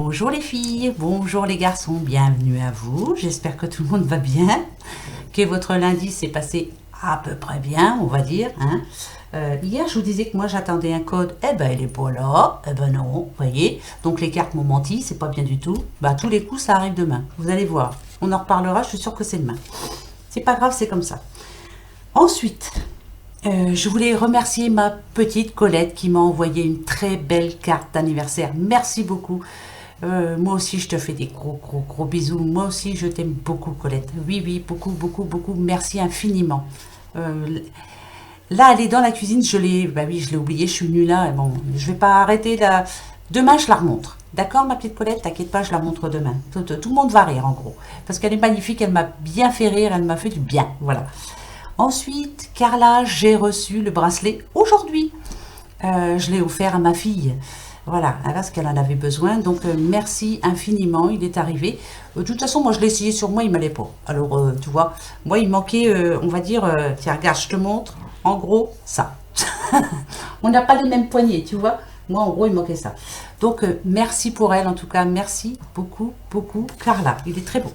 Bonjour les filles, bonjour les garçons, bienvenue à vous. J'espère que tout le monde va bien, que votre lundi s'est passé à peu près bien, on va dire. Hein. Hier, je vous disais que moi j'attendais un code, eh ben il est pas là, eh ben non, vous voyez. Donc les cartes m'ont menti, c'est pas bien du tout. Bah tous les coups ça arrive demain, vous allez voir. On en reparlera, je suis sûre que c'est demain. C'est pas grave, c'est comme ça. Ensuite, je voulais remercier ma petite Colette qui m'a envoyé une très belle carte d'anniversaire. Merci beaucoup. Moi aussi, je te fais des gros bisous. Moi aussi, je t'aime beaucoup, Colette. Oui, oui, beaucoup. Merci infiniment. Là, elle est dans la cuisine. Bah oui, je l'ai oublié. Je suis venue là. Bon, je vais pas arrêter là. Demain, je la remontre. D'accord, ma petite Colette? T'inquiète pas, je la montre demain. Tout le monde va rire, en gros. Parce qu'elle est magnifique. Elle m'a bien fait rire. Elle m'a fait du bien. Voilà. Ensuite, Carla, j'ai reçu le bracelet aujourd'hui. Je l'ai offert à ma fille. Voilà, parce qu'elle en avait besoin. Donc, merci infiniment. Il est arrivé. De toute façon, moi, je l'ai essayé sur moi. Il ne m'allait pas. Alors, tu vois, moi, il manquait, on va dire, tiens, regarde, je te montre. En gros, ça. On n'a pas les mêmes poignets, tu vois. Moi, en gros, il manquait ça. Donc, merci pour elle, en tout cas. Merci beaucoup, Carla. Il est très beau.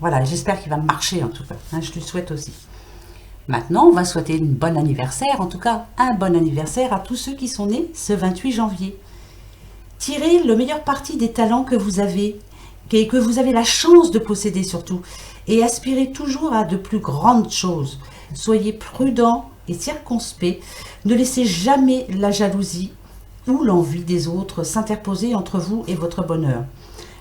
Voilà, j'espère qu'il va marcher, en tout cas. Hein, je lui souhaite aussi. Maintenant, on va souhaiter une bonne anniversaire, en tout cas, un bon anniversaire à tous ceux qui sont nés ce 28 janvier. Tirez le meilleur parti des talents que vous avez, et que vous avez la chance de posséder surtout, et aspirez toujours à de plus grandes choses. Soyez prudent et circonspect, ne laissez jamais la jalousie ou l'envie des autres s'interposer entre vous et votre bonheur.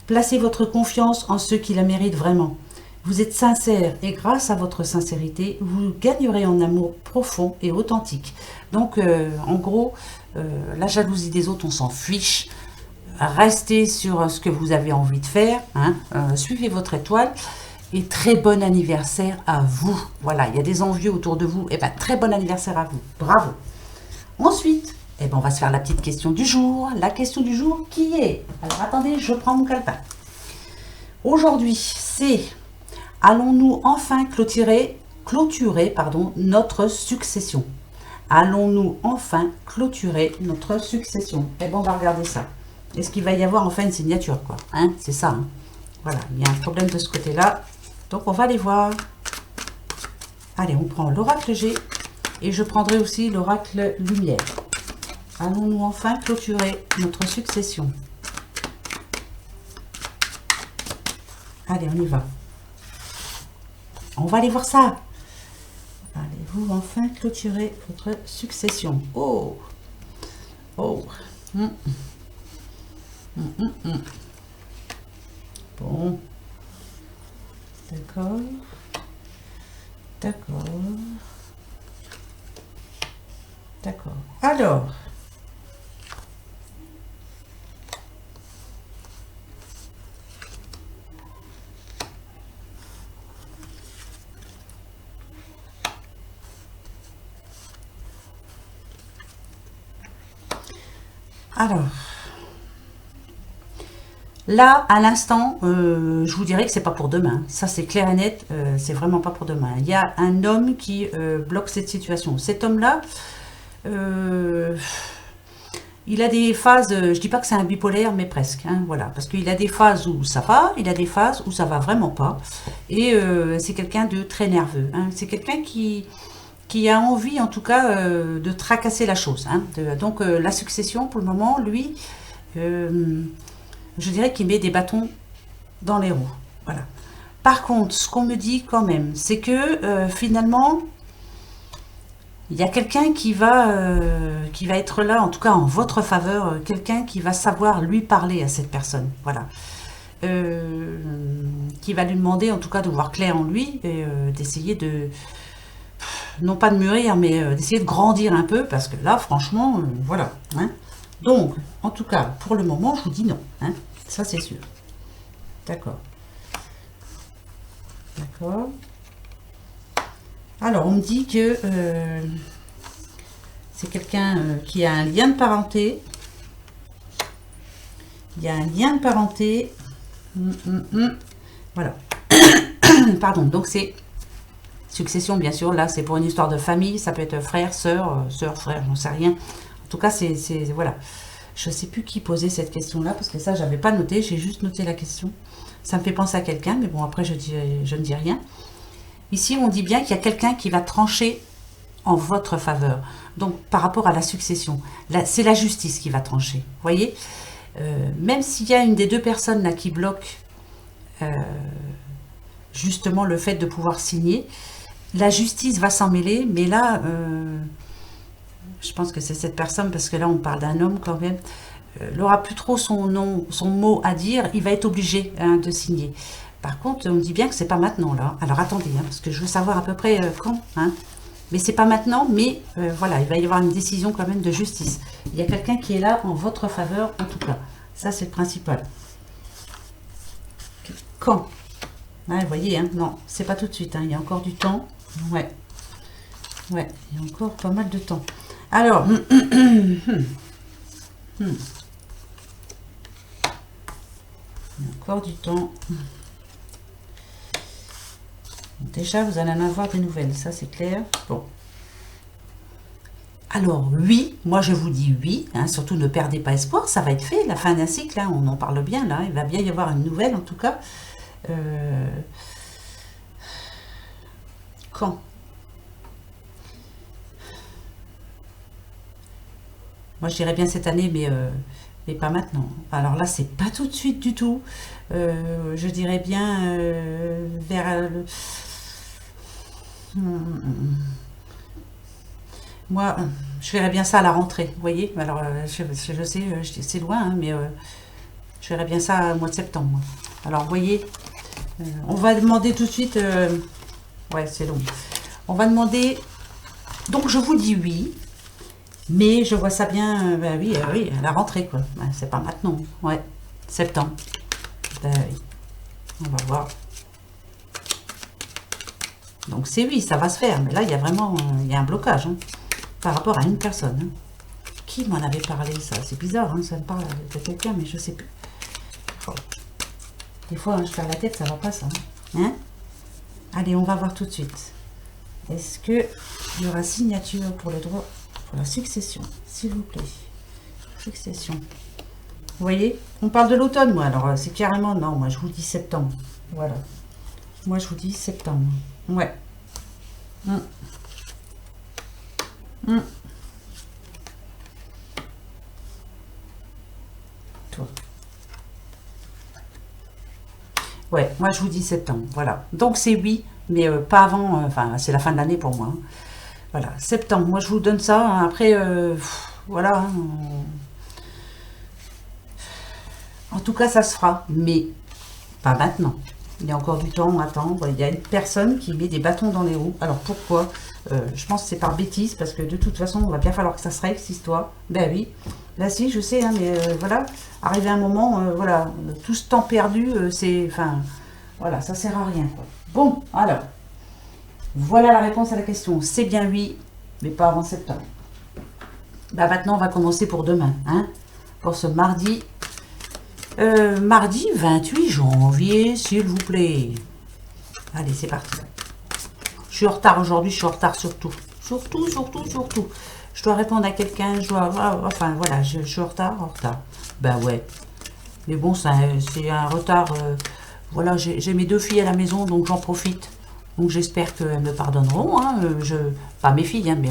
Placez votre confiance en ceux qui la méritent vraiment. Vous êtes sincère et grâce à votre sincérité, vous gagnerez en amour profond et authentique. Donc, en gros, la jalousie des autres, on s'en fiche. Restez sur ce que vous avez envie de faire. Hein. Suivez votre étoile. Et très bon anniversaire à vous. Voilà, il y a des envieux autour de vous. Et bien, très bon anniversaire à vous. Bravo. Ensuite, eh ben, on va se faire la petite question du jour. La question du jour qui est... Alors, attendez, je prends mon calepin. Aujourd'hui, c'est... Allons-nous enfin clôturer notre succession? Allons-nous enfin clôturer notre succession? Eh bien, on va regarder ça. Est-ce qu'il va y avoir enfin une signature, quoi? Hein, c'est ça. Hein. Voilà, il y a un problème de ce côté-là. Donc, on va aller voir. Allez, on prend l'oracle G. Et je prendrai aussi l'oracle Lumière. Allons-nous enfin clôturer notre succession? Allez, on y va. On va aller voir ça. Allez-vous enfin clôturer votre succession? Oh. Oh. Bon. D'accord. Alors. Là, à l'instant, je vous dirais que c'est pas pour demain. Ça, c'est clair et net. C'est vraiment pas pour demain. Il y a un homme qui bloque cette situation. Cet homme-là, il a des phases. Je dis pas que c'est un bipolaire, mais presque. Hein, voilà, parce qu'il a des phases où ça va, il a des phases où ça va vraiment pas. Et c'est quelqu'un de très nerveux. Hein. C'est quelqu'un qui a envie, en tout cas, de tracasser la chose. Hein. Donc, la succession, pour le moment, lui. Je dirais qu'il met des bâtons dans les roues. Voilà. Par contre, ce qu'on me dit quand même, c'est que finalement, il y a quelqu'un qui va être là, en tout cas en votre faveur, quelqu'un qui va savoir lui parler à cette personne. Voilà. Qui va lui demander, en tout cas, de voir clair en lui et d'essayer de... Non pas de mûrir, mais d'essayer de grandir un peu, parce que là, franchement, voilà. Hein. Donc, en tout cas, pour le moment, je vous dis non. Hein. Ça, c'est sûr. D'accord. Alors, on me dit que c'est quelqu'un qui a un lien de parenté. Il y a un lien de parenté. Voilà. Pardon. Donc, c'est succession, bien sûr. Là, c'est pour une histoire de famille. Ça peut être frère, sœur, frère, j'en sais rien. En tout cas, c'est voilà. Je ne sais plus qui posait cette question-là, parce que ça, j'avais pas noté, j'ai juste noté la question. Ça me fait penser à quelqu'un, mais bon, après, je ne dis rien. Ici, on dit bien qu'il y a quelqu'un qui va trancher en votre faveur. Donc, par rapport à la succession, c'est la justice qui va trancher. Vous voyez, même s'il y a une des deux personnes là qui bloque justement le fait de pouvoir signer, la justice va s'en mêler, mais là, je pense que c'est cette personne, parce que là, on parle d'un homme quand même, il n'aura plus trop son nom, son mot à dire, il va être obligé de signer. Par contre, on dit bien que c'est pas maintenant, là. Alors, attendez, parce que je veux savoir à peu près quand, mais c'est pas maintenant, mais voilà, il va y avoir une décision quand même de justice. Il y a quelqu'un qui est là en votre faveur, en tout cas. Ça, c'est le principal. Quand? Vous voyez, non, c'est pas tout de suite, il y a encore du temps. Ouais, il y a encore pas mal de temps. Alors, il y a encore du temps. Déjà, vous allez en avoir des nouvelles, ça c'est clair. Bon. Alors, oui, moi je vous dis oui, surtout ne perdez pas espoir, ça va être fait, la fin d'un cycle, on en parle bien là, il va bien y avoir une nouvelle en tout cas. Quand? Moi je dirais bien cette année, mais pas maintenant. Alors là, c'est pas tout de suite du tout. Je dirais bien vers... Moi, je verrais bien ça à la rentrée, vous voyez. Alors, je sais, c'est loin, mais je verrais bien ça au mois de septembre. Alors, vous voyez, on va demander tout de suite... ouais, c'est long. On va demander... Donc, je vous dis oui, mais je vois ça bien, oui, à la rentrée, quoi. C'est pas maintenant, ouais, septembre. Oui, on va voir. Donc, c'est oui, ça va se faire, mais là, il y a vraiment il y a un blocage, par rapport à une personne. Qui m'en avait parlé, ça? C'est bizarre, ça me parle de quelqu'un, mais je sais plus. Oh. Des fois, je perds la tête, ça va pas, ça. Allez, on va voir tout de suite. Est-ce qu'il y aura signature pour le droit, pour la succession, s'il vous plaît? Succession. Vous voyez, on parle de l'automne, moi, alors c'est carrément... Non, moi, je vous dis septembre. Voilà. Moi, je vous dis septembre. Ouais. Toi. Ouais, moi, je vous dis septembre. Voilà. Donc, c'est oui, mais pas avant... Enfin, c'est la fin de l'année pour moi. Voilà, septembre. Moi, je vous donne ça. Après, voilà. En tout cas, ça se fera, mais pas maintenant. Il y a encore du temps, on attend. Il y a une personne qui met des bâtons dans les roues. Alors, pourquoi? Je pense que c'est par bêtise, parce que de toute façon, il va bien falloir que ça se règle, cette histoire. Ben oui. Là, si, je sais, mais voilà. Arrivé à un moment, voilà, tout ce temps perdu, c'est... Enfin, voilà, ça sert à rien, quoi. Bon, alors... Voilà la réponse à la question. C'est bien oui, mais pas avant septembre. Bah maintenant, on va commencer pour demain. Pour ce mardi. Mardi 28 janvier, s'il vous plaît. Allez, c'est parti. Je suis en retard aujourd'hui, je suis en retard surtout. Surtout. Je dois répondre à quelqu'un, je dois... Enfin, voilà, je suis en retard. Ben ouais. Mais bon, c'est un retard... voilà, j'ai mes deux filles à la maison, donc j'en profite. Donc j'espère qu'elles me pardonneront. Pas mes filles, mais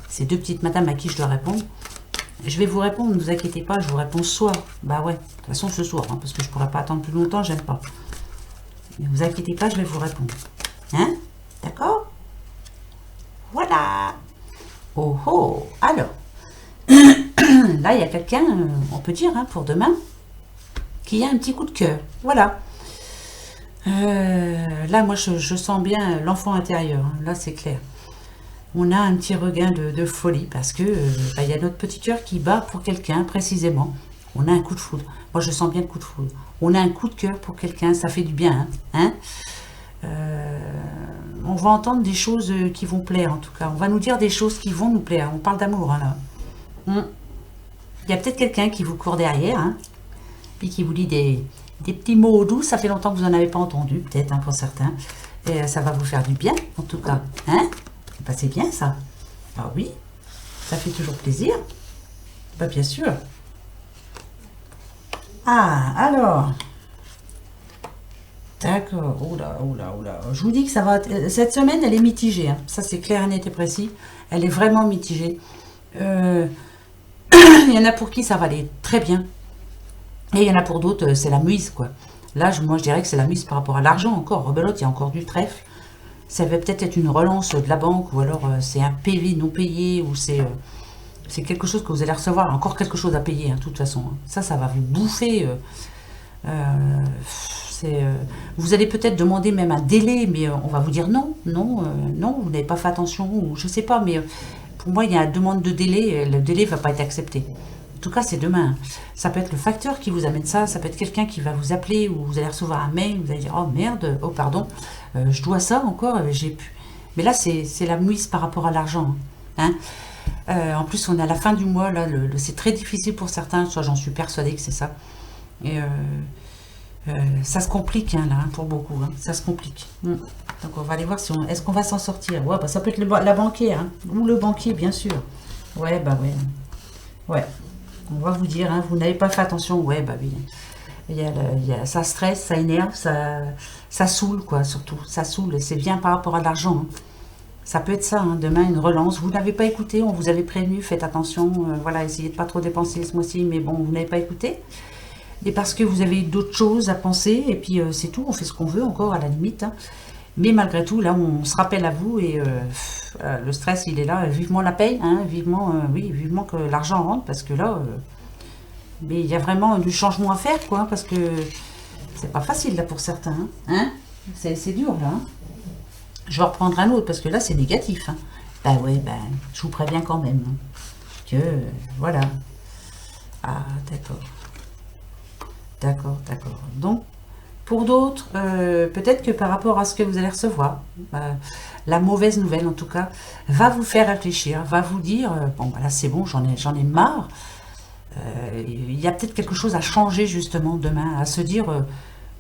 ces deux petites madames à qui je dois répondre. Je vais vous répondre, ne vous inquiétez pas, je vous réponds ce soir. Bah ouais, de toute façon ce soir, parce que je ne pourrais pas attendre plus longtemps, j'aime pas. Ne vous inquiétez pas, je vais vous répondre. D'accord? Voilà. Oh, alors. Là, il y a quelqu'un, on peut dire, pour demain, qui a un petit coup de cœur. Voilà. Là, moi, je sens bien l'enfant intérieur. Là, c'est clair. On a un petit regain de folie parce que y a notre petit cœur qui bat pour quelqu'un, précisément. On a un coup de foudre. Moi, je sens bien le coup de foudre. On a un coup de cœur pour quelqu'un, ça fait du bien. On va entendre des choses qui vont plaire, en tout cas. On va nous dire des choses qui vont nous plaire. On parle d'amour, là. Il y a peut-être quelqu'un qui vous court derrière, puis qui vous dit des petits mots doux. Ça fait longtemps que vous n'en avez pas entendu, peut-être, pour certains. Et ça va vous faire du bien, en tout cas. C'est bien, ça. Ah oui, ça fait toujours plaisir. Bien sûr. Ah, alors, d'accord. Oula, oula, oula. Je vous dis que ça va. Cette semaine, elle est mitigée, hein. Ça, c'est clair, net et précis. Elle est vraiment mitigée. Euh, il y en a pour qui ça va aller très bien. Et il y en a pour d'autres, c'est la muse, quoi. Là, moi, je dirais que c'est la muse par rapport à l'argent encore. Rebelote, il y a encore du trèfle. Ça va peut-être être une relance de la banque, ou alors c'est un PV non payé, ou c'est quelque chose que vous allez recevoir, encore quelque chose à payer, hein, de toute façon. Hein. Ça va vous bouffer. Euh, c'est, vous allez peut-être demander même un délai, mais on va vous dire non, non, non, vous n'avez pas fait attention, ou je sais pas, mais pour moi, il y a une demande de délai, le délai ne va pas être accepté. En tout cas, c'est demain. Ça peut être le facteur qui vous amène ça peut être quelqu'un qui va vous appeler, ou vous allez recevoir un mail, vous allez dire, oh merde, oh pardon, je dois ça encore, j'ai pu. Mais là, c'est la mouise par rapport à l'argent. Hein. En plus, on est à la fin du mois, là, c'est très difficile pour certains, soit j'en suis persuadée que c'est ça. Et ça se complique, hein, là, hein, pour beaucoup. Hein, ça se complique. Donc, on va aller voir si est-ce qu'on va s'en sortir. Ouais, bah, ça peut être la banquière, hein, ou le banquier, bien sûr. Ouais, bah ouais. Ouais, on va vous dire, hein, vous n'avez pas fait attention. Ouais, bah oui. Ça stresse, ça énerve, ça saoule, quoi, surtout. Ça saoule, c'est bien par rapport à l'argent. Hein. Ça peut être ça, hein, demain, une relance. Vous n'avez pas écouté, on vous avait prévenu, faites attention. Voilà, essayez de pas trop dépenser ce mois-ci, mais bon, vous n'avez pas écouté. Et parce que vous avez d'autres choses à penser, et puis c'est tout, on fait ce qu'on veut encore, à la limite. Hein. Mais malgré tout, là, on se rappelle à vous, et le stress, il est là. Vivement la paye, hein, vivement, oui, vivement que l'argent rentre, parce que là, mais il y a vraiment du changement à faire, quoi, parce que c'est pas facile, là, pour certains. Hein. C'est dur, là. Hein. Je vais reprendre un autre, parce que là, c'est négatif. Hein. Ben ouais, ben, je vous préviens quand même. Hein, que, voilà. Ah, d'accord. D'accord, d'accord. Donc, pour d'autres, peut-être que par rapport à ce que vous allez recevoir, la mauvaise nouvelle en tout cas, va vous faire réfléchir, va vous dire, bon, voilà, c'est bon, j'en ai marre. Il y a peut-être quelque chose à changer justement demain, à se dire,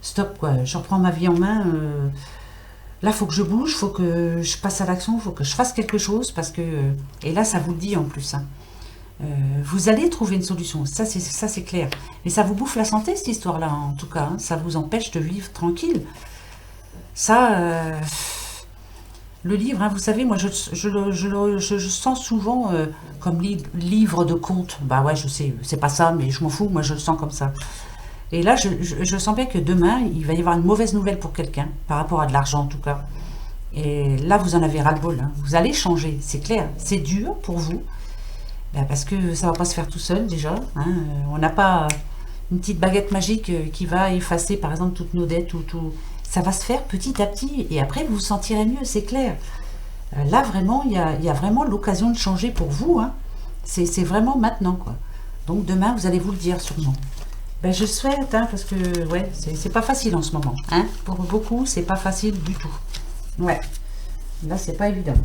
stop, quoi, je reprends ma vie en main. Là, il faut que je bouge, il faut que je passe à l'action, il faut que je fasse quelque chose, parce que... et là, ça vous le dit en plus. Hein. Vous allez trouver une solution, ça c'est clair. Mais ça vous bouffe la santé, cette histoire-là, en tout cas. Hein. Ça vous empêche de vivre tranquille. Ça, le livre, hein, vous savez, moi, je sens souvent comme livre de contes. Bah ouais, je sais, c'est pas ça, mais je m'en fous, moi, je le sens comme ça. Et là, je sens bien que demain, il va y avoir une mauvaise nouvelle pour quelqu'un, par rapport à de l'argent, en tout cas. Et là, vous en avez ras-le-bol. Hein. Vous allez changer, c'est clair. C'est dur pour vous. Ben parce que ça va pas se faire tout seul déjà. Hein. On n'a pas une petite baguette magique qui va effacer par exemple toutes nos dettes ou tout. Ça va se faire petit à petit et après vous vous sentirez mieux, c'est clair. Là vraiment, il y a vraiment l'occasion de changer pour vous. Hein. C'est vraiment maintenant quoi. Donc demain vous allez vous le dire sûrement. Ben, je souhaite, hein, parce que ouais, c'est pas facile en ce moment. Hein. Pour beaucoup, c'est pas facile du tout. Ouais, là c'est pas évident.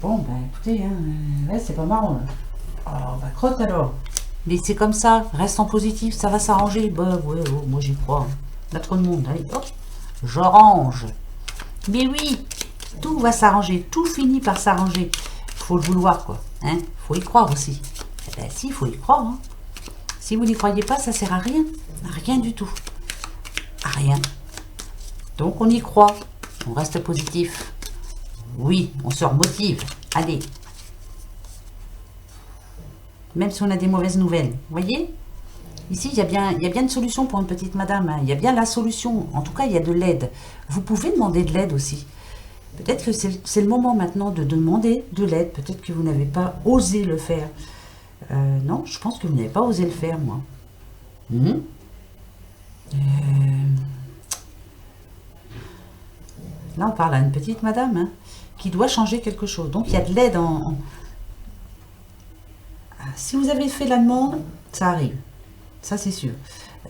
Bon, ben écoutez, hein, ouais, c'est pas marrant. Là. Oh, bah crotte alors. Mais c'est comme ça, reste en positif, ça va s'arranger. Bah ouais, oh, moi j'y crois. Il y a trop de monde. Allez, hop, j'arrange. Mais oui, tout va s'arranger, tout finit par s'arranger. Faut le vouloir, quoi. Hein, faut y croire aussi. Eh ben si, il faut y croire. Hein. Si vous n'y croyez pas, ça sert à rien. À rien du tout. À rien. Donc on y croit. On reste positif. Oui, on se remotive. Allez. Même si on a des mauvaises nouvelles. Vous voyez? Ici, il y a bien une solution pour une petite madame. Hein. Il y a bien la solution. En tout cas, il y a de l'aide. Vous pouvez demander de l'aide aussi. Peut-être que c'est le moment maintenant de demander de l'aide. Peut-être que vous n'avez pas osé le faire. Non, je pense que vous n'avez pas osé le faire, moi. Là, on parle à une petite madame hein, qui doit changer quelque chose. Donc, il y a de l'aide Si vous avez fait la demande, ça arrive. Ça, c'est sûr.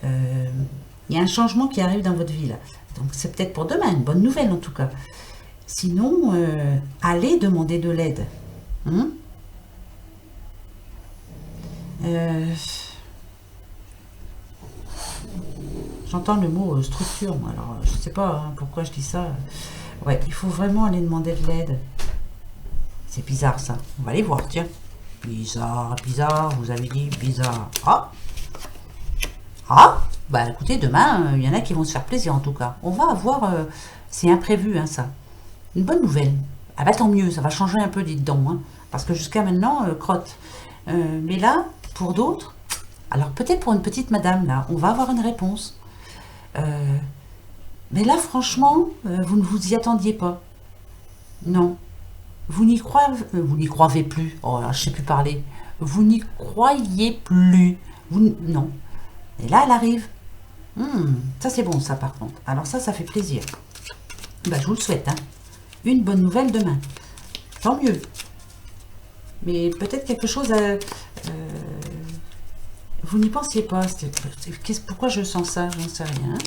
Il y a un changement qui arrive dans votre vie, là. Donc, c'est peut-être pour demain, une bonne nouvelle, en tout cas. Sinon, allez demander de l'aide. J'entends le mot structure, moi. Alors, je ne sais pas hein, pourquoi je dis ça. Ouais, il faut vraiment aller demander de l'aide. C'est bizarre, ça. On va aller voir, tiens. Bizarre, bizarre, vous avez dit bizarre. Ah! Ah, bah écoutez, demain, il y en a qui vont se faire plaisir en tout cas. On va avoir, c'est imprévu hein, ça. Une bonne nouvelle. Ah bah tant mieux, ça va changer un peu, dites donc. Hein, parce que jusqu'à maintenant, crotte. Mais là, pour d'autres, alors peut-être pour une petite madame, là, on va avoir une réponse. Euh, mais là, franchement, vous ne vous y attendiez pas. Non. Vous n'y croyez plus. Oh là, je sais plus parler. Vous n'y croyez plus. Non. Et là, elle arrive. Ça c'est bon, ça par contre. Alors ça fait plaisir. Bah, je vous le souhaite. Hein. Une bonne nouvelle demain. Tant mieux. Mais peut-être quelque chose à... vous n'y pensiez pas. Pourquoi je sens ça? J'en sais rien.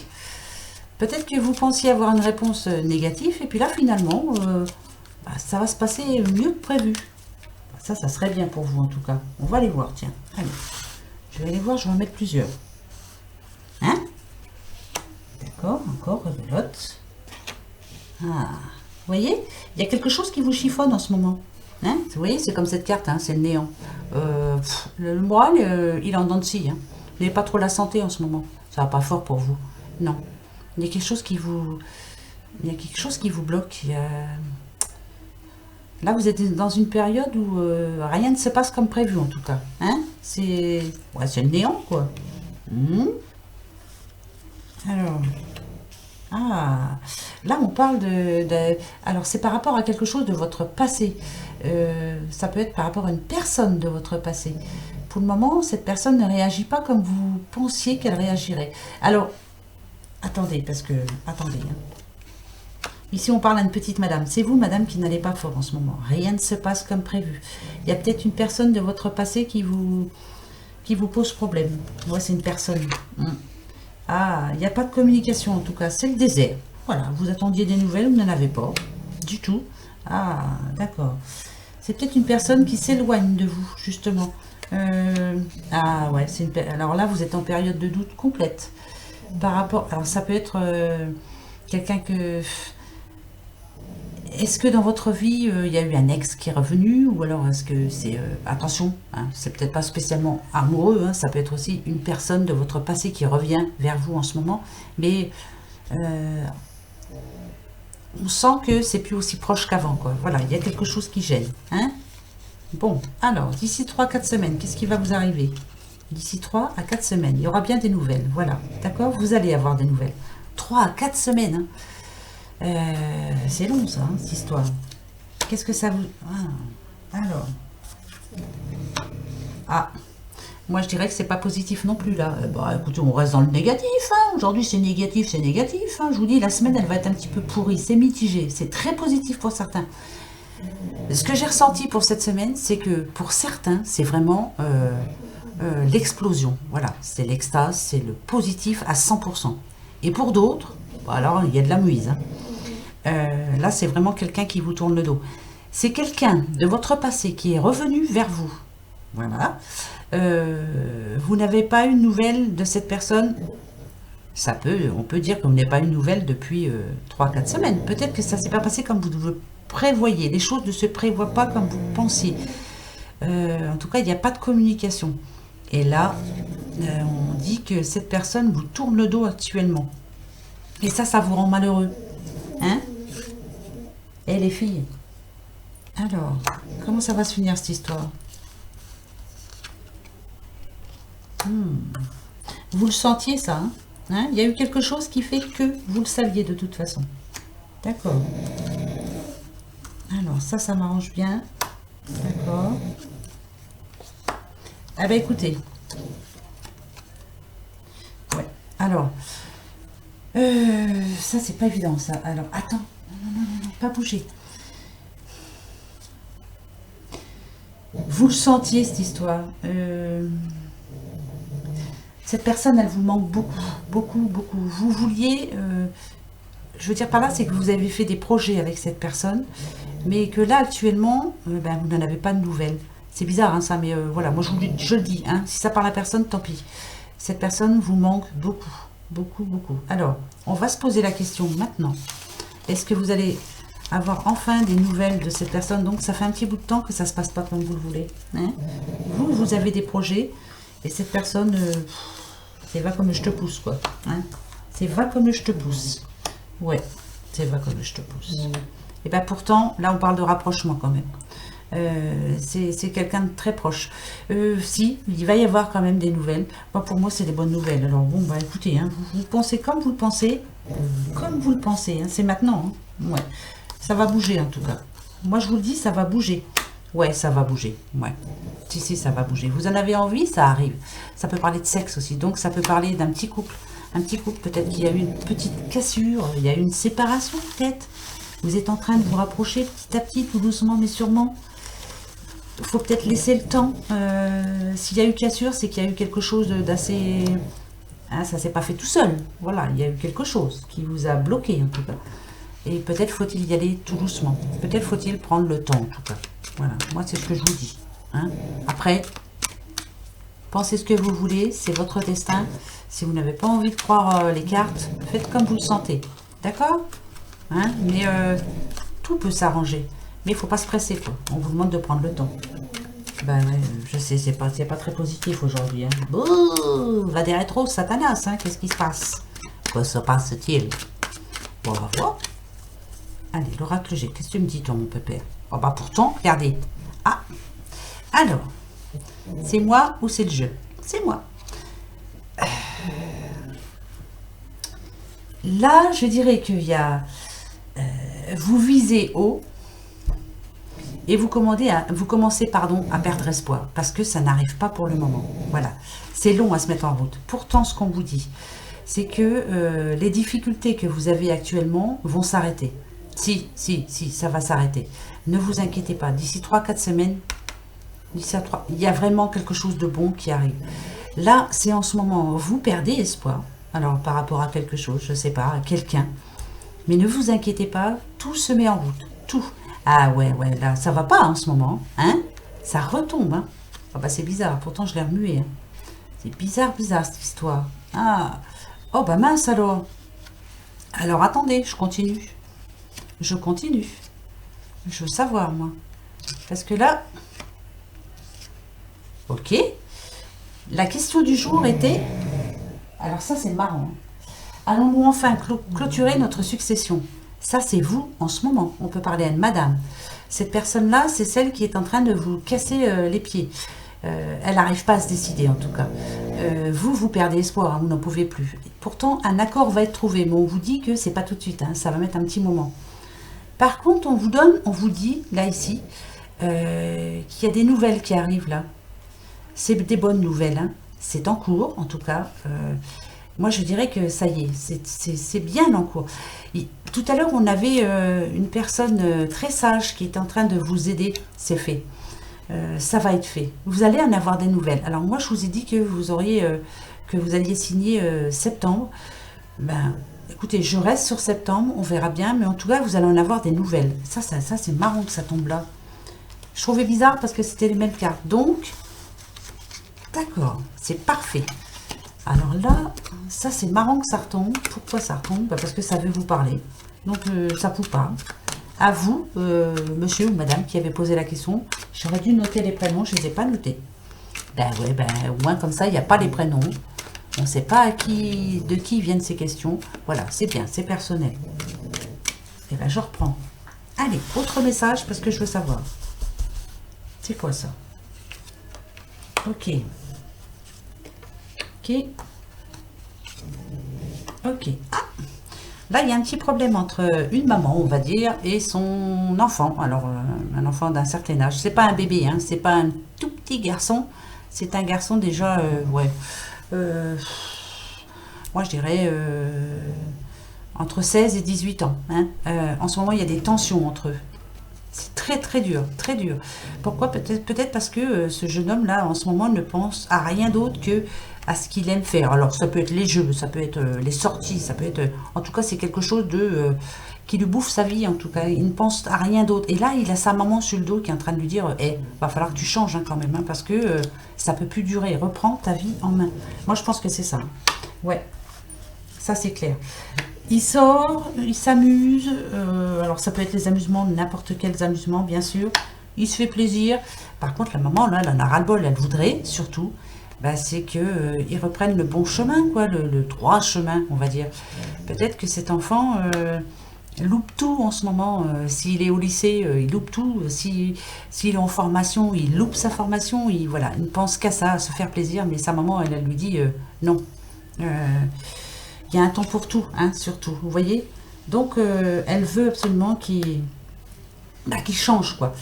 Peut-être que vous pensiez avoir une réponse négative et puis là finalement, bah, ça va se passer mieux que prévu. Ça serait bien pour vous en tout cas. On va aller voir, tiens. Allez. Je vais aller voir, je vais en mettre plusieurs. Hein? D'accord, encore rebelote. Ah, vous voyez, il y a quelque chose qui vous chiffonne en ce moment. Hein? Vous voyez, c'est comme cette carte, hein, c'est le néant. Le moral, il est en dents de scie. Hein. Vous n'avez pas trop la santé en ce moment. Ça va pas fort pour vous. Non. Il y a quelque chose qui vous... Il y a quelque chose qui vous bloque. Là, vous êtes dans une période où rien ne se passe comme prévu, en tout cas. Hein? C'est le néant, quoi. Alors... Ah, là on parle alors c'est par rapport à quelque chose de votre passé. Ça peut être par rapport à une personne de votre passé. Pour le moment, cette personne ne réagit pas comme vous pensiez qu'elle réagirait. Alors, attendez, parce que... Attendez. Hein. Ici, on parle à une petite madame. C'est vous, madame, qui n'allez pas fort en ce moment. Rien ne se passe comme prévu. Il y a peut-être une personne de votre passé qui vous pose problème. Moi, c'est une personne. Ah, il n'y a pas de communication en tout cas, c'est le désert. Voilà, vous attendiez des nouvelles, vous n'en avez pas. Du tout. Ah, d'accord. C'est peut-être une personne qui s'éloigne de vous, justement. Ah ouais, alors là, vous êtes en période de doute complète. Par rapport... Alors ça peut être quelqu'un que... Est-ce que dans votre vie, il y a eu un ex qui est revenu? Ou alors est-ce que c'est... attention, hein, c'est peut-être pas spécialement amoureux, hein, ça peut être aussi une personne de votre passé qui revient vers vous en ce moment. Mais on sent que c'est plus aussi proche qu'avant, quoi. Voilà, il y a quelque chose qui gêne. Hein. Bon, alors, d'ici 3 à 4 semaines, qu'est-ce qui va vous arriver? D'ici 3 à 4 semaines, il y aura bien des nouvelles. Voilà, d'accord? Vous allez avoir des nouvelles. 3 à 4 semaines, hein. C'est long ça, hein, cette histoire. Qu'est-ce que ça vous... Ah, alors... Ah, moi je dirais que c'est pas positif non plus là. Bah écoutez, on reste dans le négatif. Hein. Aujourd'hui c'est négatif, c'est négatif. Hein. Je vous dis, la semaine elle va être un petit peu pourrie, c'est mitigé. C'est très positif pour certains. Ce que j'ai ressenti pour cette semaine, c'est que pour certains, c'est vraiment l'explosion. Voilà, c'est l'extase, c'est le positif à 100%. Et pour d'autres, alors il y a de la mouise. Hein. Là, c'est vraiment quelqu'un qui vous tourne le dos. C'est quelqu'un de votre passé qui est revenu vers vous. Voilà. Vous n'avez pas eu de nouvelles de cette personne. On peut dire que vous n'avez pas eu de nouvelles depuis 3 à 4 semaines. Peut-être que ça ne s'est pas passé comme vous le prévoyez. Les choses ne se prévoient pas comme vous pensiez. En tout cas, il n'y a pas de communication. Et là, on dit que cette personne vous tourne le dos actuellement. Et ça vous rend malheureux. Hein? Et les filles? Alors, comment ça va se finir cette histoire? Vous le sentiez ça, hein? Hein? Il y a eu quelque chose qui fait que vous le saviez de toute façon. D'accord. Alors, ça m'arrange bien. D'accord. Ah ben écoutez. Ouais. Alors, ça c'est pas évident ça. Alors, attends. Non, pas bouger. Vous le sentiez cette histoire. Cette personne, elle vous manque beaucoup, beaucoup, beaucoup. Vous vouliez, je veux dire par là, c'est que vous avez fait des projets avec cette personne, mais que là actuellement, vous n'en avez pas de nouvelles. C'est bizarre hein, ça, mais voilà, moi je le dis. Hein, si ça parle à personne, tant pis. Cette personne vous manque beaucoup, beaucoup, beaucoup. Alors, on va se poser la question maintenant. Est-ce que vous allez avoir enfin des nouvelles de cette personne? Donc ça fait un petit bout de temps que ça ne se passe pas comme vous le voulez. Hein. Vous avez des projets et cette personne, C'est va comme je te pousse, quoi. Hein, c'est va comme je te pousse. Ouais, c'est va comme je te pousse. Et bien pourtant, là on parle de rapprochement quand même. C'est quelqu'un de très proche. Si, il va y avoir quand même des nouvelles. Moi, pour moi, c'est des bonnes nouvelles. Alors bon, bah écoutez, hein, vous pensez comme vous le pensez. Comme vous le pensez, hein, c'est maintenant. Hein. Ouais. Ça va bouger en tout cas. Moi, je vous le dis, ça va bouger. Ouais, ça va bouger. Ouais. Si, ça va bouger. Vous en avez envie, ça arrive. Ça peut parler de sexe aussi. Donc, ça peut parler d'un petit couple. Un petit couple, peut-être qu'il y a eu une petite cassure. Il y a eu une séparation, peut-être. Vous êtes en train de vous rapprocher petit à petit, tout doucement, mais sûrement. Il faut peut-être laisser le temps. S'il y a eu cassure, c'est qu'il y a eu quelque chose d'assez... Hein, ça ne s'est pas fait tout seul. Voilà, il y a eu quelque chose qui vous a bloqué, en tout cas. Et peut-être faut-il y aller tout doucement. Peut-être faut-il prendre le temps, en tout cas. Voilà, moi, c'est ce que je vous dis. Hein. Après, pensez ce que vous voulez, c'est votre destin. Si vous n'avez pas envie de croire les cartes, faites comme vous le sentez. D'accord, hein. Mais tout peut s'arranger. Mais il ne faut pas se presser, quoi. On vous demande de prendre le temps. Ben ouais, je sais, c'est pas très positif aujourd'hui. Hein. Bouh, va des rétros, Satanas, hein. Qu'est-ce qui se passe? Quoi se passe-t-il? Bon, on va voir. Allez, l'oracle G, qu'est-ce que tu me dis, toi, mon pépère? Oh bah pourtant, regardez. Ah, alors, c'est moi ou c'est le jeu? C'est moi. Là, je dirais qu'il y a... vous visez haut et vous commencez à perdre espoir parce que ça n'arrive pas pour le moment. Voilà, c'est long à se mettre en route. Pourtant, ce qu'on vous dit, c'est que les difficultés que vous avez actuellement vont s'arrêter. Si, ça va s'arrêter. Ne vous inquiétez pas, d'ici 3-4 semaines, il y a vraiment quelque chose de bon qui arrive. Là, c'est en ce moment, vous perdez espoir. Alors, par rapport à quelque chose, je ne sais pas, à quelqu'un. Mais ne vous inquiétez pas, tout se met en route. Tout. Ah ouais, là, ça va pas en ce moment. Hein, ça retombe. Hein. Ah bah c'est bizarre, pourtant je l'ai remué. Hein. C'est bizarre cette histoire. Ah, oh bah mince alors. Alors attendez, je continue. Je veux savoir, moi. Parce que là... Ok. La question du jour était... Alors ça, c'est marrant. Allons-nous enfin clôturer notre succession? Ça, c'est vous en ce moment. On peut parler à une madame. Cette personne-là, c'est celle qui est en train de vous casser les pieds. Elle n'arrive pas à se décider, en tout cas. Vous perdez espoir, hein, vous n'en pouvez plus. Pourtant, un accord va être trouvé, mais on vous dit que c'est pas tout de suite. Hein, ça va mettre un petit moment. Par contre, on vous dit, là, ici, qu'il y a des nouvelles qui arrivent, là. C'est des bonnes nouvelles. Hein. C'est en cours, en tout cas. Moi, je dirais que ça y est, c'est bien en cours. Tout à l'heure, on avait une personne très sage qui était en train de vous aider. C'est fait. Ça va être fait. Vous allez en avoir des nouvelles. Alors moi, je vous ai dit que vous alliez signer septembre. Ben, écoutez, je reste sur septembre. On verra bien. Mais en tout cas, vous allez en avoir des nouvelles. Ça c'est marrant que ça tombe là. Je trouvais bizarre parce que c'était les mêmes cartes. Donc, d'accord, c'est parfait. Alors là, ça c'est marrant que ça retombe. Pourquoi ça retombe? Parce que ça veut vous parler. Donc ça vous parle. À vous, monsieur ou madame qui avez posé la question, j'aurais dû noter les prénoms, je ne les ai pas notés. Ben ouais, au moins comme ça, il n'y a pas les prénoms. On ne sait pas de qui viennent ces questions. Voilà, c'est bien, c'est personnel. Et ben je reprends. Allez, autre message parce que je veux savoir. C'est quoi ça? Ok. Ok. Ah, là, il y a un petit problème entre une maman, on va dire, et son enfant. Alors, un enfant d'un certain âge. C'est pas un bébé, hein, c'est pas un tout petit garçon. C'est un garçon déjà, ouais. Moi, je dirais entre 16 et 18 ans. Hein. En ce moment, il y a des tensions entre eux. C'est très, très dur, très dur. Pourquoi? Peut-être parce que ce jeune homme-là, en ce moment, ne pense à rien d'autre que à ce qu'il aime faire. Alors, ça peut être les jeux, ça peut être les sorties, ça peut être... en tout cas, c'est quelque chose qui lui bouffe sa vie, en tout cas. Il ne pense à rien d'autre. Et là, il a sa maman sur le dos qui est en train de lui dire va falloir que tu changes hein, quand même, hein, parce que ça peut plus durer. Reprends ta vie en main. Moi, je pense que c'est ça. Ouais, ça, c'est clair. Il sort, il s'amuse. Alors, ça peut être les amusements, n'importe quels amusements, bien sûr. Il se fait plaisir. Par contre, la maman, là, elle en a ras-le-bol. Elle voudrait, surtout, bah, c'est que ils reprennent le bon chemin, quoi, le droit chemin, on va dire. Peut-être que cet enfant loupe tout en ce moment. S'il est au lycée, il loupe tout. S'il est en formation, il loupe sa formation. Voilà, il ne pense qu'à ça, à se faire plaisir. Mais sa maman, elle lui dit non. Il y a un temps pour tout, hein, surtout. Vous voyez. Donc, elle veut absolument qu'il change, quoi.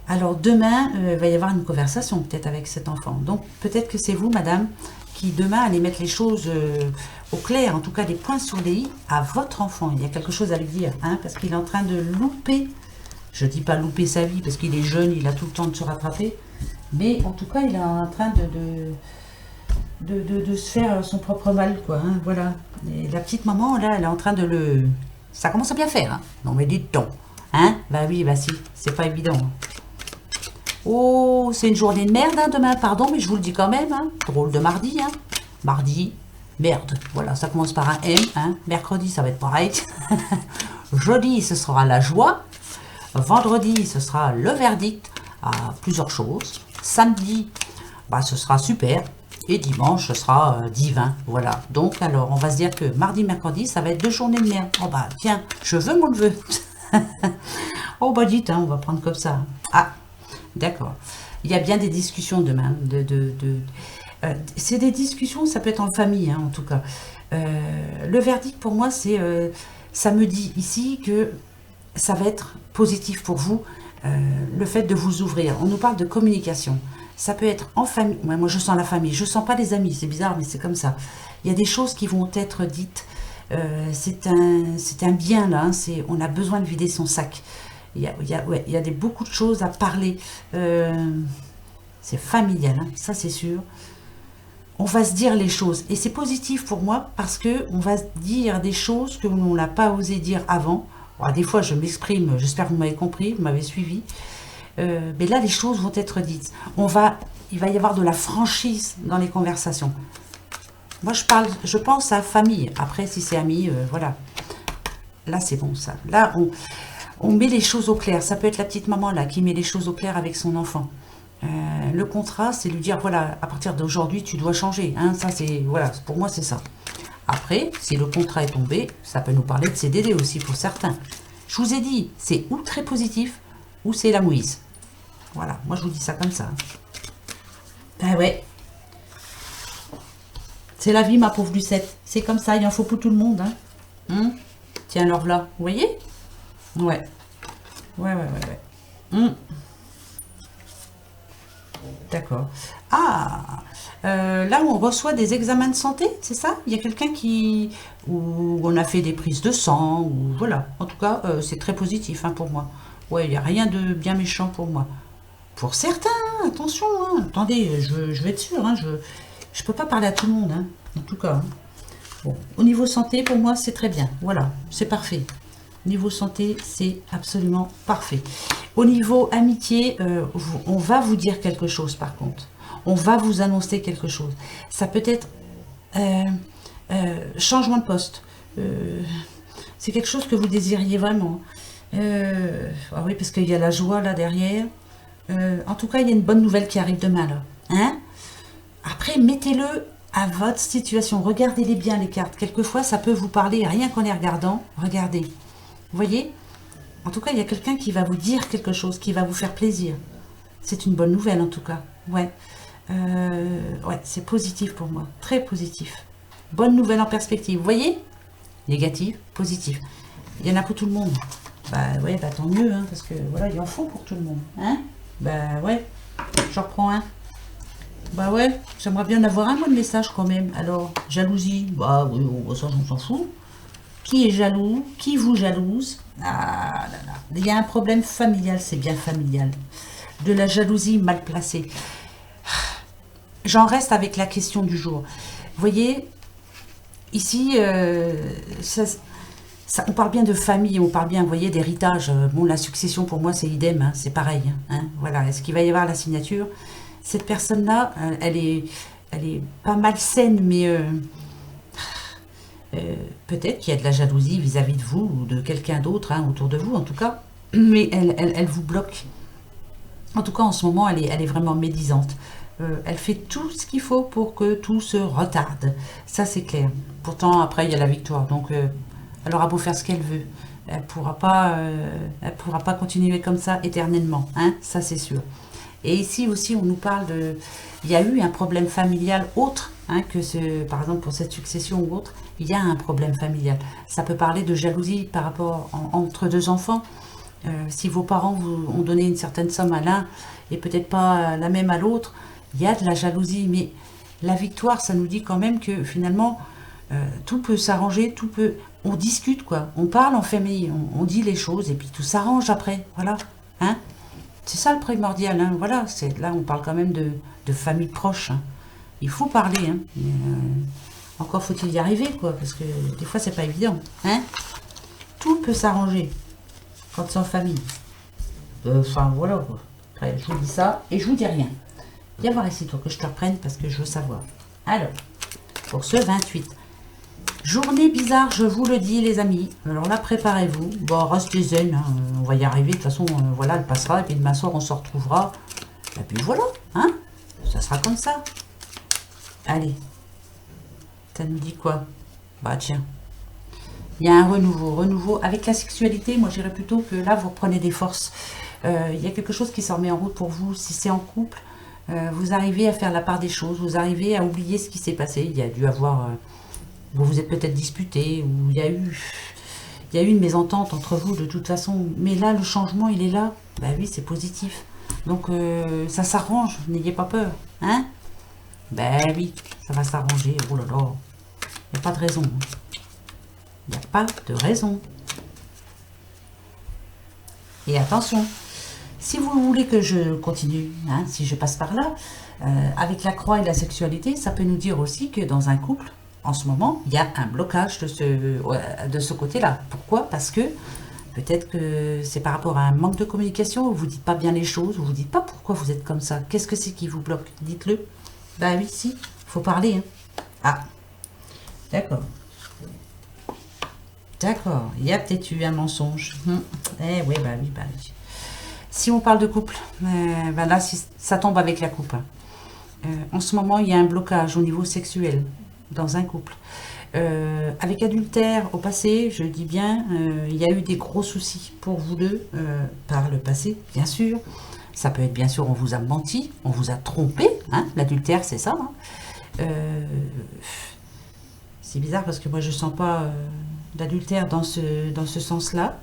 Alors demain, il va y avoir une conversation peut-être avec cet enfant. Donc peut-être que c'est vous, madame, qui demain allez mettre les choses au clair, en tout cas les points sur les i à votre enfant. Il y a quelque chose à lui dire, hein, parce qu'il est en train de louper, je dis pas louper sa vie, parce qu'il est jeune, il a tout le temps de se rattraper, mais en tout cas il est en train de se faire son propre mal, quoi, hein, voilà. Et la petite maman, là, elle est en train de le... Ça commence à bien faire, hein. Non mais dites donc, hein, bah oui, bah si, c'est pas évident. Oh, c'est une journée de merde, hein, demain, pardon, mais je vous le dis quand même, hein. Drôle de mardi, hein. Mardi, merde. Voilà, ça commence par un M, hein. Mercredi, ça va être pareil. Jeudi, ce sera la joie. Vendredi, ce sera le verdict à plusieurs choses. Samedi, bah, ce sera super. Et dimanche, ce sera divin. Voilà. Donc, alors, on va se dire que mardi, mercredi, ça va être 2 journées de merde. Oh, bah, tiens, je veux mon neveu. Oh, bah, dites, hein, on va prendre comme ça. Ah, d'accord. Il y a bien des discussions demain. C'est des discussions, ça peut être en famille, hein, en tout cas. Le verdict, pour moi, c'est... ça me dit ici que ça va être positif pour vous, le fait de vous ouvrir. On nous parle de communication. Ça peut être en famille. Ouais, moi, je sens la famille. Je sens pas les amis. C'est bizarre, mais c'est comme ça. Il y a des choses qui vont être dites. C'est un bien, là. Hein, on a besoin de vider son sac. Il y a beaucoup de choses à parler. C'est familial, hein, ça c'est sûr. On va se dire les choses. Et c'est positif pour moi parce que on va se dire des choses que l'on n'a pas osé dire avant. Bon, des fois, je m'exprime. J'espère que vous m'avez compris, vous m'avez suivi. Mais là, les choses vont être dites. Il va y avoir de la franchise dans les conversations. Moi, je pense à famille. Après, si c'est ami, voilà. Là, c'est bon, ça. Là, on met les choses au clair. Ça peut être la petite maman, là, qui met les choses au clair avec son enfant. Le contrat, c'est lui dire, voilà, à partir d'aujourd'hui, tu dois changer. Hein, ça, c'est, voilà, pour moi, c'est ça. Après, si le contrat est tombé, ça peut nous parler de CDD aussi, pour certains. Je vous ai dit, c'est ou très positif, ou c'est la mouise. Voilà, moi, je vous dis ça comme ça. Ben ouais. C'est la vie, ma pauvre Lucette. C'est comme ça, il en faut pour tout le monde. Hein. Tiens, alors là, vous voyez? Ouais. Ouais. D'accord. Ah, là où on reçoit des examens de santé, c'est ça? Il y a quelqu'un où on a fait des prises de sang, ou voilà. En tout cas, c'est très positif, hein, pour moi. Ouais, il n'y a rien de bien méchant pour moi. Pour certains, attention, hein. Attendez, je vais être sûre, hein, je peux pas parler à tout le monde, hein, en tout cas. Hein. Bon, au niveau santé, pour moi, c'est très bien. Voilà, c'est parfait. Niveau santé, c'est absolument parfait. Au niveau amitié, on va vous dire quelque chose par contre. On va vous annoncer quelque chose. Ça peut être changement de poste. C'est quelque chose que vous désiriez vraiment. Ah oui, parce qu'il y a la joie là derrière. En tout cas, il y a une bonne nouvelle qui arrive demain là. Hein? Après, mettez-le à votre situation. Regardez-les bien les cartes. Quelquefois, ça peut vous parler rien qu'en les regardant. Regardez. Vous voyez? En tout cas, il y a quelqu'un qui va vous dire quelque chose, qui va vous faire plaisir. C'est une bonne nouvelle, en tout cas. Ouais. Ouais, c'est positif pour moi. Très positif. Bonne nouvelle en perspective. Vous voyez? Négatif, positif. Il y en a pour tout le monde. Bah ouais, bah tant mieux, hein, parce que voilà, il en faut pour tout le monde. Hein? Bah ouais, j'en reprends un. Bah ouais, j'aimerais bien en avoir un, moi, de message quand même. Alors, jalousie, bah oui, ça, on s'en fout. Qui est jaloux? Qui vous jalouse? Ah là là. Il y a un problème familial, c'est bien familial. De la jalousie mal placée. J'en reste avec la question du jour. Vous voyez, ici, on parle bien de famille, on parle bien, vous voyez, d'héritage. Bon, la succession, pour moi, c'est idem, hein, c'est pareil. Hein, voilà, est-ce qu'il va y avoir la signature? Cette personne-là, elle est pas malsaine, mais... peut-être qu'il y a de la jalousie vis-à-vis de vous ou de quelqu'un d'autre, hein, autour de vous en tout cas, mais elle vous bloque. En tout cas, en ce moment, elle est vraiment médisante. elle fait tout ce qu'il faut pour que tout se retarde. Ça, c'est clair. Pourtant, après, il y a la victoire. Donc, elle aura beau faire ce qu'elle veut. Elle pourra pas continuer comme ça éternellement. Hein, ça, c'est sûr. Et ici aussi, on nous parle de... Il y a eu un problème familial autre, hein, que par exemple pour cette succession ou autre. Il y a un problème familial. Ça peut parler de jalousie par rapport entre deux enfants. Si vos parents vous ont donné une certaine somme à l'un et peut-être pas la même à l'autre, il y a de la jalousie. Mais la victoire, ça nous dit quand même que finalement, tout peut s'arranger, tout peut... On discute, quoi. On parle en famille, on dit les choses et puis tout s'arrange après. Voilà. Hein? C'est ça le primordial. Hein? Voilà. Là, on parle quand même de famille proche. Hein. Il faut parler. Hein? Mais, encore faut-il y arriver, quoi. Parce que des fois, c'est pas évident. Hein? Tout peut s'arranger quand c'est en famille. Enfin, voilà, quoi. Après, je vous dis ça et je vous dis rien. Viens voir ici, toi, que je te reprenne parce que je veux savoir. Alors, pour ce 28. Journée bizarre, je vous le dis, les amis. Alors là, préparez-vous. Bon, restez zen, hein. On va y arriver. De toute façon, voilà, elle passera. Et puis demain soir, on se retrouvera. Et puis voilà, hein. Ça sera comme ça. Allez. Ça nous dit quoi? Bah tiens. Il y a un renouveau. Renouveau avec la sexualité. Moi, je dirais plutôt que là, vous reprenez des forces. Il y a quelque chose qui se remet en route pour vous. Si c'est en couple, vous arrivez à faire la part des choses. Vous arrivez à oublier ce qui s'est passé. Il y a dû avoir... vous vous êtes peut-être disputé, ou il y a eu une mésentente entre vous de toute façon. Mais là, le changement, il est là. Bah oui, c'est positif. Donc, ça s'arrange. N'ayez pas peur. Hein? Ben oui, ça va s'arranger. Oh là là. Il n'y a pas de raison. Il n'y a pas de raison. Et attention, si vous voulez que je continue, hein, si je passe par là, avec la croix et la sexualité, ça peut nous dire aussi que dans un couple, en ce moment, il y a un blocage de ce côté-là. Pourquoi? Parce que peut-être que c'est par rapport à un manque de communication, vous ne dites pas bien les choses, vous ne dites pas pourquoi vous êtes comme ça. Qu'est-ce que c'est qui vous bloque? Dites-le. Ben oui, si, il faut parler. Hein. Ah, d'accord. D'accord, il y a peut-être eu un mensonge. Eh oui, bah oui, bah oui. Si on parle de couple, ben là, ça tombe avec la coupe. En ce moment, il y a un blocage au niveau sexuel dans un couple. Avec adultère au passé, je dis bien, il y a eu des gros soucis pour vous deux par le passé, bien sûr. Ça peut être, bien sûr, on vous a menti, on vous a trompé. Hein, l'adultère, c'est ça. Hein. C'est bizarre parce que moi, je ne sens pas d'adultère dans ce sens-là.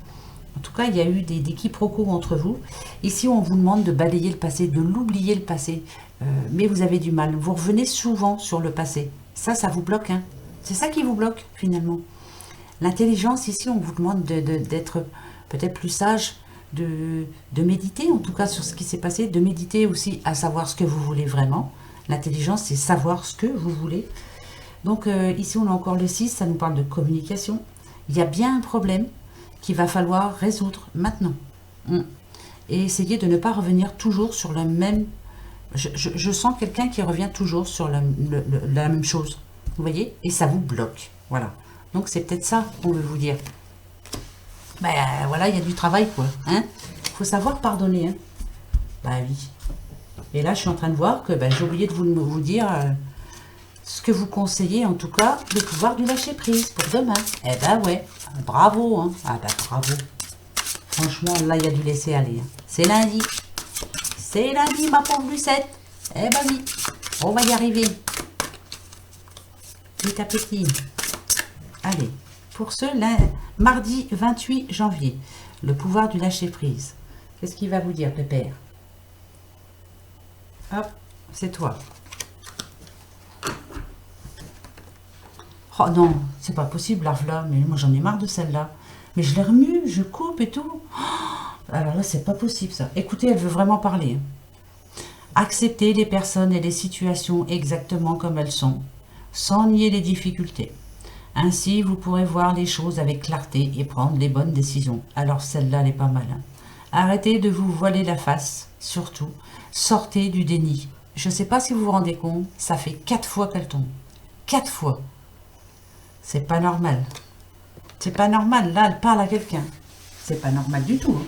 En tout cas, il y a eu des quiproquos entre vous. Ici, on vous demande de balayer le passé, de l'oublier le passé. Mais vous avez du mal. Vous revenez souvent sur le passé. Ça vous bloque. Hein. C'est ça qui vous bloque, finalement. L'intelligence, ici, on vous demande d'être peut-être plus sage, de méditer, en tout cas, sur ce qui s'est passé, de méditer aussi à savoir ce que vous voulez vraiment. L'intelligence, c'est savoir ce que vous voulez. Donc, ici, on a encore le 6, ça nous parle de communication. Il y a bien un problème qu'il va falloir résoudre maintenant. Et essayer de ne pas revenir toujours sur le même... Je sens quelqu'un qui revient toujours sur la même chose. Vous voyez? Et ça vous bloque. Voilà. Donc, c'est peut-être ça qu'on veut vous dire. Ben voilà, il y a du travail, quoi. Hein? Faut savoir pardonner. Hein? Ben oui. Et là, je suis en train de voir que j'ai oublié de vous dire ce que vous conseillez, en tout cas, le pouvoir du lâcher-prise pour demain. Eh ben ouais. Bravo. Hein? Ah ben bravo. Franchement, là, il y a du laisser-aller. Hein. C'est lundi. C'est lundi, ma pauvre Lucette. Eh ben oui. On va y arriver. Petit à petit. Allez. Pour ce mardi 28 janvier, le pouvoir du lâcher-prise. Qu'est-ce qu'il va vous dire, Pépère? Hop, c'est toi. Oh non, c'est pas possible, l'arve-là. Mais moi, j'en ai marre de celle-là. Mais je les remue, je coupe et tout. Oh, alors là, c'est pas possible, ça. Écoutez, elle veut vraiment parler. Accepter les personnes et les situations exactement comme elles sont, sans nier les difficultés. Ainsi, vous pourrez voir les choses avec clarté et prendre les bonnes décisions. Alors celle-là, elle est pas mal. Hein. Arrêtez de vous voiler la face, surtout. Sortez du déni. Je ne sais pas si vous vous rendez compte, ça fait 4 fois qu'elle tombe. 4 fois. C'est pas normal. C'est pas normal. Là, elle parle à quelqu'un. C'est pas normal du tout. Hein.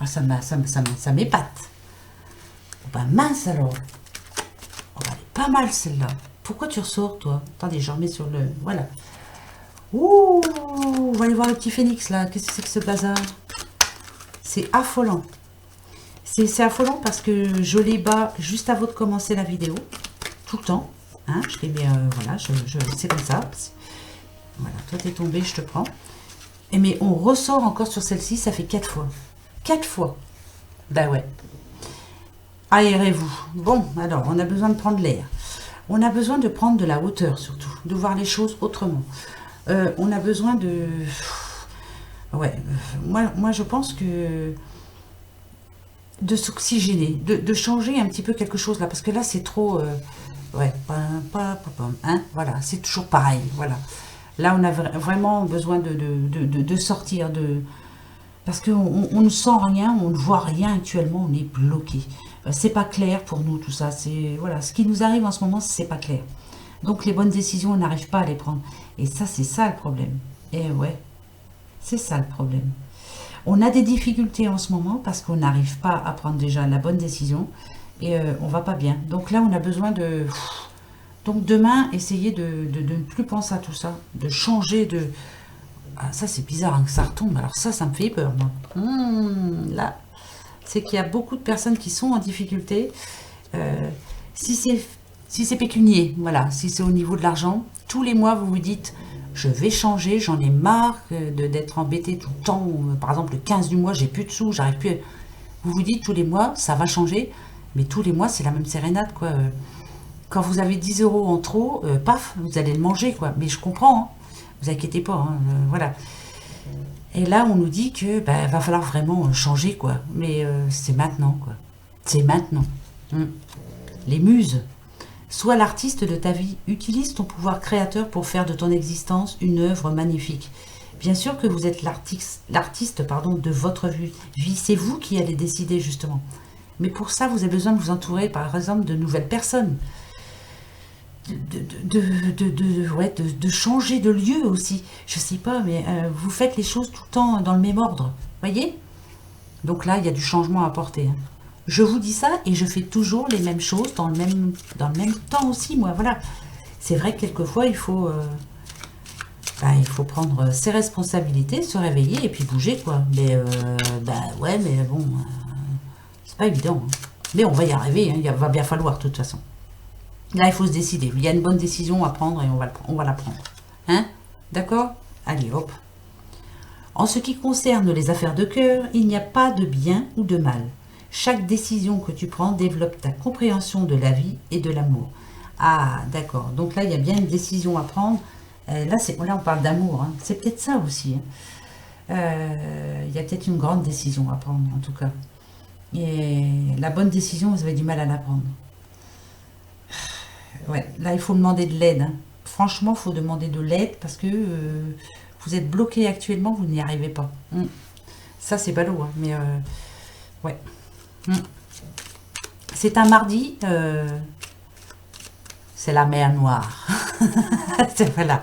Ah, ça m'épate. Oh, ben mince alors. Pas mal celle-là. Pourquoi tu ressors, toi? Attendez, je remets sur le... Voilà. Ouh, on va aller voir le petit phénix, là. Qu'est-ce que c'est que ce bazar? C'est affolant. C'est affolant parce que je les bats juste avant de commencer la vidéo. Tout le temps. Hein, je les mets... voilà, c'est comme ça. Voilà, toi, t'es tombé, je te prends. Et mais on ressort encore sur celle-ci, ça fait 4 fois. 4 fois. Ben ouais. Aérez-vous. Bon, alors, on a besoin de prendre l'air. On a besoin de prendre de la hauteur, surtout. De voir les choses autrement. On a besoin de... Ouais, moi, je pense que... De s'oxygéner, de changer un petit peu quelque chose, là. Parce que là, c'est trop... ouais, hein, voilà, c'est toujours pareil, voilà. Là, on a vraiment besoin de sortir, parce qu'on ne sent rien, on ne voit rien actuellement, on est bloqué. C'est pas clair pour nous tout ça. C'est voilà, ce qui nous arrive en ce moment, c'est pas clair. Donc les bonnes décisions, on n'arrive pas à les prendre. Et ça, c'est ça le problème. Et ouais, c'est ça le problème. On a des difficultés en ce moment parce qu'on n'arrive pas à prendre déjà la bonne décision et on va pas bien. Donc là, on a besoin de... Donc demain, essayez de ne plus penser à tout ça, de changer de... Ah, ça, c'est bizarre hein, que ça retombe. Alors ça me fait peur, moi. Là, c'est qu'il y a beaucoup de personnes qui sont en difficulté. Si c'est pécunier, voilà, si c'est au niveau de l'argent, tous les mois, vous vous dites, je vais changer, j'en ai marre d'être embêté tout le temps. Par exemple, le 15 du mois, j'ai plus de sous, j'arrive plus... Vous vous dites, tous les mois, ça va changer, mais tous les mois, c'est la même sérénade, quoi. Quand vous avez 10 € en trop, paf, vous allez le manger, quoi. Mais je comprends, hein. Vous inquiétez pas, hein, voilà. Et là, on nous dit que va falloir vraiment changer, quoi. Mais c'est maintenant, quoi. C'est maintenant. Les muses. Sois l'artiste de ta vie. Utilise ton pouvoir créateur pour faire de ton existence une œuvre magnifique. Bien sûr que vous êtes l'artiste de votre vie. C'est vous qui allez décider, justement. Mais pour ça, vous avez besoin de vous entourer, par exemple, de nouvelles personnes. De changer de lieu aussi. Je sais pas, mais vous faites les choses tout le temps dans le même ordre. Voyez? Donc là, il y a du changement à apporter. Hein. Je vous dis ça et je fais toujours les mêmes choses dans le même temps aussi, moi. Voilà. C'est vrai que quelquefois, il faut prendre ses responsabilités, se réveiller et puis bouger, quoi. Mais, ouais, mais bon, c'est pas évident. Hein. Mais on va y arriver, hein. Il va bien falloir, de toute façon. Là, il faut se décider. Il y a une bonne décision à prendre et on va la prendre. Hein? D'accord? Allez, hop. En ce qui concerne les affaires de cœur, il n'y a pas de bien ou de mal. Chaque décision que tu prends développe ta compréhension de la vie et de l'amour. Ah, d'accord. Donc là, il y a bien une décision à prendre. Là, on parle d'amour. Hein. C'est peut-être ça aussi. Hein. Il y a peut-être une grande décision à prendre, en tout cas. Et la bonne décision, vous avez du mal à la prendre. Ouais, là, il faut demander de l'aide. Hein. Franchement, il faut demander de l'aide parce que vous êtes bloqué actuellement, vous n'y arrivez pas. Ça, c'est ballot, hein, mais ouais. C'est un mardi. C'est la mer Noire. Voilà.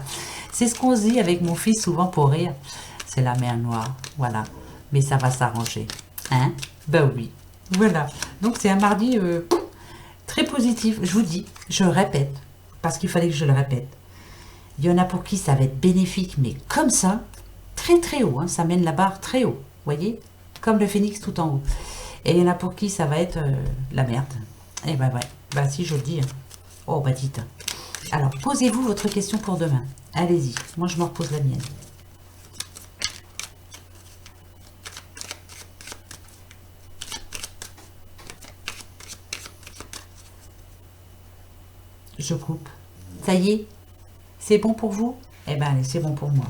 C'est ce qu'on se dit avec mon fils souvent pour rire. C'est la mer Noire. Voilà. Mais ça va s'arranger. Hein? Ben oui. Voilà. Donc, c'est un mardi... très positif, je vous dis, je répète, parce qu'il fallait que je le répète. Il y en a pour qui ça va être bénéfique, mais comme ça, très très haut, hein, ça mène la barre très haut, voyez, comme le phénix tout en haut. Et il y en a pour qui ça va être la merde. Et ben ouais, si je le dis. Hein. Oh dites. Alors, posez-vous votre question pour demain. Allez-y, moi je me repose la mienne. Je coupe. Ça y est? C'est bon pour vous? Eh ben, allez, c'est bon pour moi.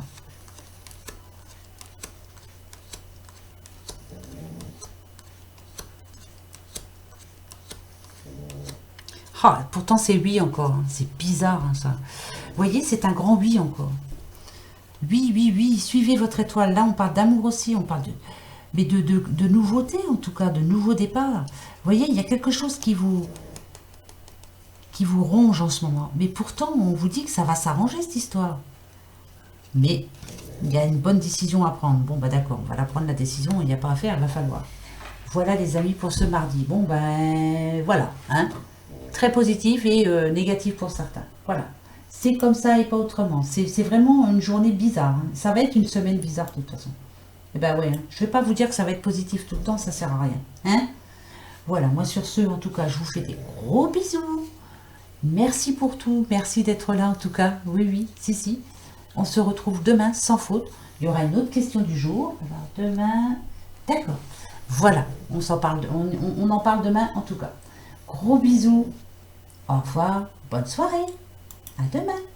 Ah, pourtant, c'est oui encore. Hein. C'est bizarre, hein, ça. Vous voyez, c'est un grand oui encore. Oui, oui, oui. Suivez votre étoile. Là, on parle d'amour aussi. On parle de nouveauté, en tout cas, de nouveaux départs. Vous voyez, il y a quelque chose qui vous ronge en ce moment. Mais pourtant, on vous dit que ça va s'arranger, cette histoire. Mais il y a une bonne décision à prendre. Bon, d'accord, on va la prendre, la décision. Il n'y a pas à faire, il va falloir. Voilà, les amis, pour ce mardi. Bon, voilà. Hein. très positive et négative pour certains. Voilà. C'est comme ça et pas autrement. C'est vraiment une journée bizarre. Hein. Ça va être une semaine bizarre de toute façon. Et ben ouais, hein. Je vais pas vous dire que ça va être positif tout le temps, ça sert à rien. Hein? Voilà, moi sur ce, en tout cas, je vous fais des gros bisous. Merci pour tout, merci d'être là en tout cas. Oui, oui, si, si. On se retrouve demain sans faute. Il y aura une autre question du jour. Alors demain, d'accord. Voilà, on s'en parle, on en parle demain en tout cas. Gros bisous. Au revoir, bonne soirée. À demain.